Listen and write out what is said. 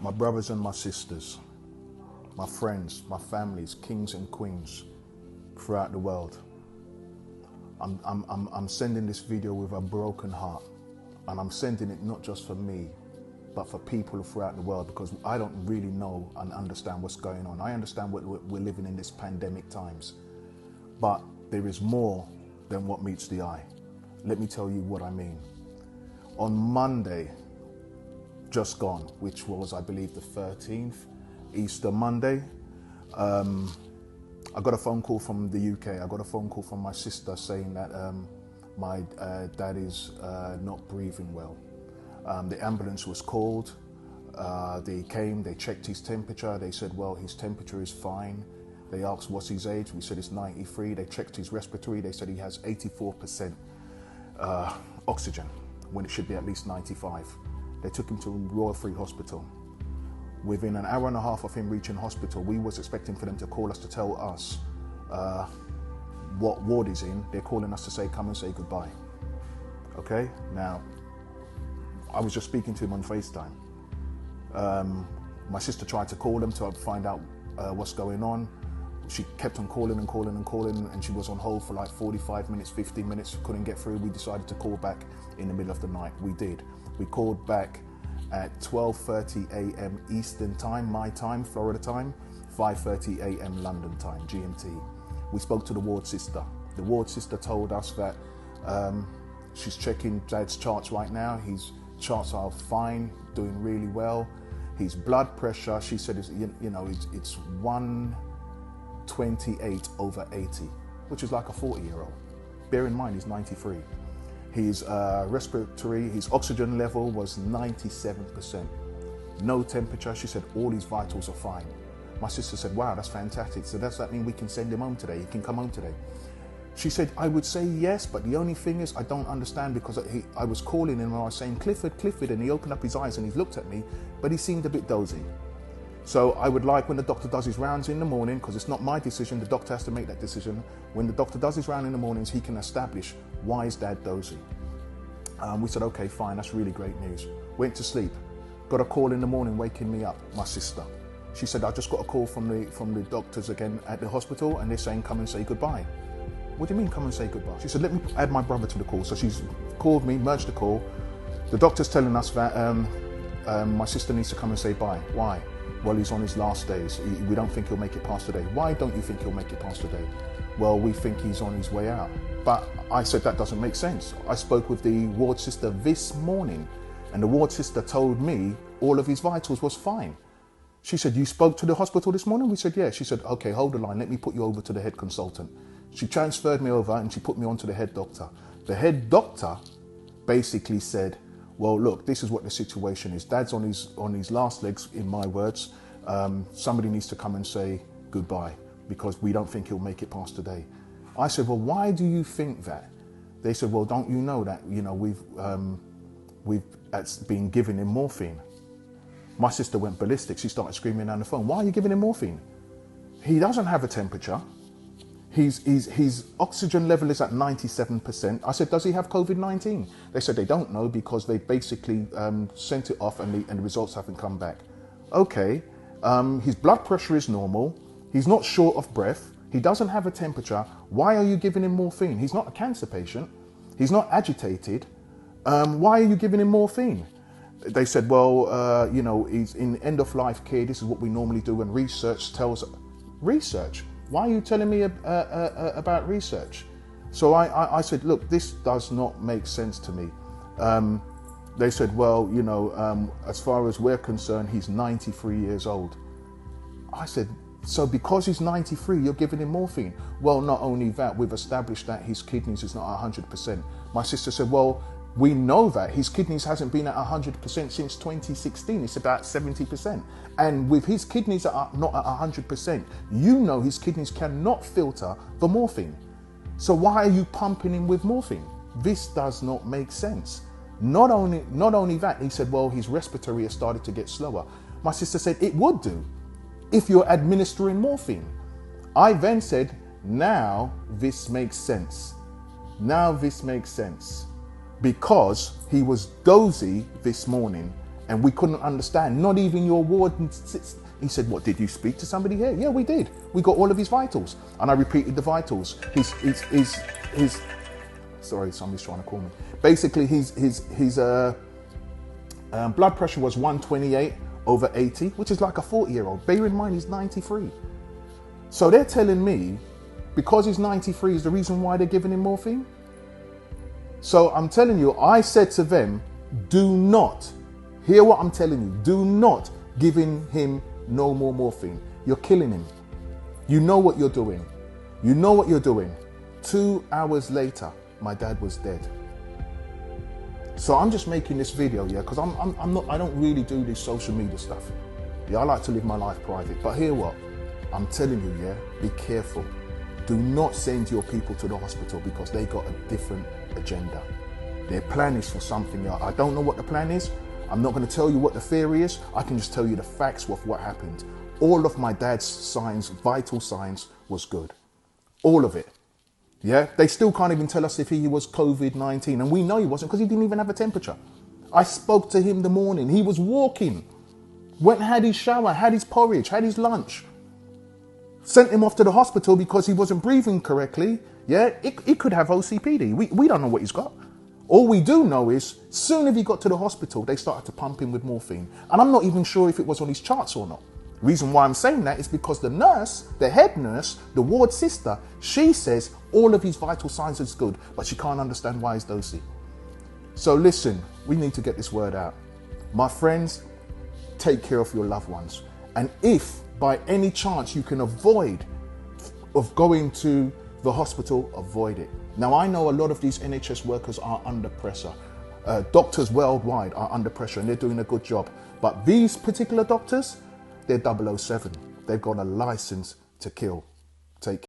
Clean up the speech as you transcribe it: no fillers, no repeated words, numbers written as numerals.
My brothers and my sisters, my friends, my families, kings and queens throughout the world. I'm sending this video with a broken heart, and I'm sending it not just for me, but for people throughout the world, because I don't really know and understand what's going on. I understand we're living in this pandemic times, but there is more than what meets the eye. Let me tell you what I mean. On Monday, just gone, which was, I believe, the 13th, Easter Monday, I got a phone call from the UK. I got a phone call from my sister saying that my dad is not breathing well. The ambulance was called. They came, they checked his temperature. They said, well, his temperature is fine. They asked what's his age. We said it's 93. They checked his respiratory. They said he has 84% oxygen when it should be at least 95. They took him to Royal Free Hospital. Within an hour and a half of him reaching hospital, we was expecting for them to call us to tell us what ward he's in. They're calling us to say, come and say goodbye. Okay, now, I was just speaking to him on FaceTime. My sister tried to call him to find out what's going on. She kept on calling and calling and calling, and she was on hold for like 45 minutes, 15 minutes, couldn't get through. We decided to call back in the middle of the night. We did. We called back at 12:30 a.m. Eastern time, my time, Florida time, 5:30 a.m. London time, GMT. We spoke to the ward sister. The ward sister told us that she's checking Dad's charts right now. His charts are fine, doing really well. His blood pressure, she said, is, it's 128/80, which is like a 40-year-old. Bear in mind, he's 93. His respiratory, his oxygen level was 97%. No temperature. She said all his vitals are fine. My sister said, wow, that's fantastic. So does that mean we can send him home today? He can come home today? She said, I would say yes, but the only thing is I don't understand, because I was calling him and I was saying, Clifford, Clifford, and he opened up his eyes and he looked at me, but he seemed a bit dozy. So I would like, when the doctor does his rounds in the morning, because it's not my decision, the doctor has to make that decision. When the doctor does his round in the mornings, he can establish why is Dad dozy. We said, okay, fine, that's really great news. Went to sleep, got a call in the morning waking me up, my sister. She said, I just got a call from the doctors again at the hospital, and they're saying, come and say goodbye. What do you mean, come and say goodbye? She said, let me add my brother to the call. So she's called me, merged the call. The doctor's telling us that my sister needs to come and say bye. Why? Well, he's on his last days. We don't think he'll make it past today. Why don't you think he'll make it past today? Well, we think he's on his way out. But I said that doesn't make sense. I spoke with the ward sister this morning, and the ward sister told me all of his vitals was fine. She said, you spoke to the hospital this morning? We said, yeah. She said, okay, hold the line. Let me put you over to the head consultant. She transferred me over and she put me on to the head doctor. The head doctor basically said, well, look, this is what the situation is. Dad's on his last legs, in my words. Somebody needs to come and say goodbye, because we don't think he'll make it past today. I said, well, why do you think that? They said, well, don't you know that, we've been giving him morphine. My sister went ballistic. She started screaming down the phone, why are you giving him morphine? He doesn't have a temperature. His oxygen level is at 97%. I said, does he have COVID-19? They said they don't know, because they basically sent it off and the results haven't come back. Okay, his blood pressure is normal. He's not short of breath. He doesn't have a temperature. Why are you giving him morphine? He's not a cancer patient. He's not agitated. Why are you giving him morphine? They said, well, he's in end-of-life care. This is what we normally do, and research tells us. Research? Why are you telling me about research? So I said, look, this does not make sense to me. They said, well, as far as we're concerned, he's 93 years old. I said, so because he's 93, you're giving him morphine? Well, not only that, we've established that his kidneys is not 100%. My sister said, well, we know that his kidneys hasn't been at 100% since 2016. It's about 70%. And with his kidneys not at 100%, his kidneys cannot filter the morphine. So why are you pumping him with morphine? This does not make sense. Not only that, he said, well, his respiratory has started to get slower. My sister said, it would do if you're administering morphine. I then said, now this makes sense. Now this makes sense. Because he was dozy this morning And we couldn't understand, not even your ward. He said, what, did you speak to somebody here? Yeah, we did. We got all of his vitals. And I repeated the vitals. His sorry, somebody's trying to call me. Basically, his blood pressure was 128/80, which is like a 40-year-old. Bear in mind, he's 93. So they're telling me, because he's 93 is the reason why they're giving him morphine? So I'm telling you, I said to them, do not, hear what I'm telling you, do not give him no more morphine. You're killing him. You know what you're doing. You know what you're doing. 2 hours later, my dad was dead. So I'm just making this video, yeah, because I don't really do this social media stuff. Yeah, I like to live my life private. But hear what? I'm telling you, yeah, be careful. Do not send your people to the hospital because they got a different agenda. Their plan is for something else. I don't know what the plan is. I'm not going to tell you what the theory is. I can just tell you the facts of what happened. All of my dad's signs, vital signs, was good. All of it. Yeah, they still can't even tell us if he was COVID-19, and we know he wasn't because he didn't even have a temperature. I spoke to him the morning. He was walking, went and had his shower, had his porridge, had his lunch. Sent him off to the hospital because he wasn't breathing correctly. Yeah, he could have OCPD. We don't know what he's got. All we do know is, soon as he got to the hospital, they started to pump him with morphine. And I'm not even sure if it was on his charts or not. Reason why I'm saying that is because the nurse, the head nurse, the ward sister, she says all of his vital signs is good, but she can't understand why he's dosy. So listen, we need to get this word out. My friends, take care of your loved ones. And if by any chance you can avoid of going to the hospital, avoid it. Now, I know a lot of these NHS workers are under pressure. Doctors worldwide are under pressure and they're doing a good job. But these particular doctors, they're 007. They've got a license to kill. Take care.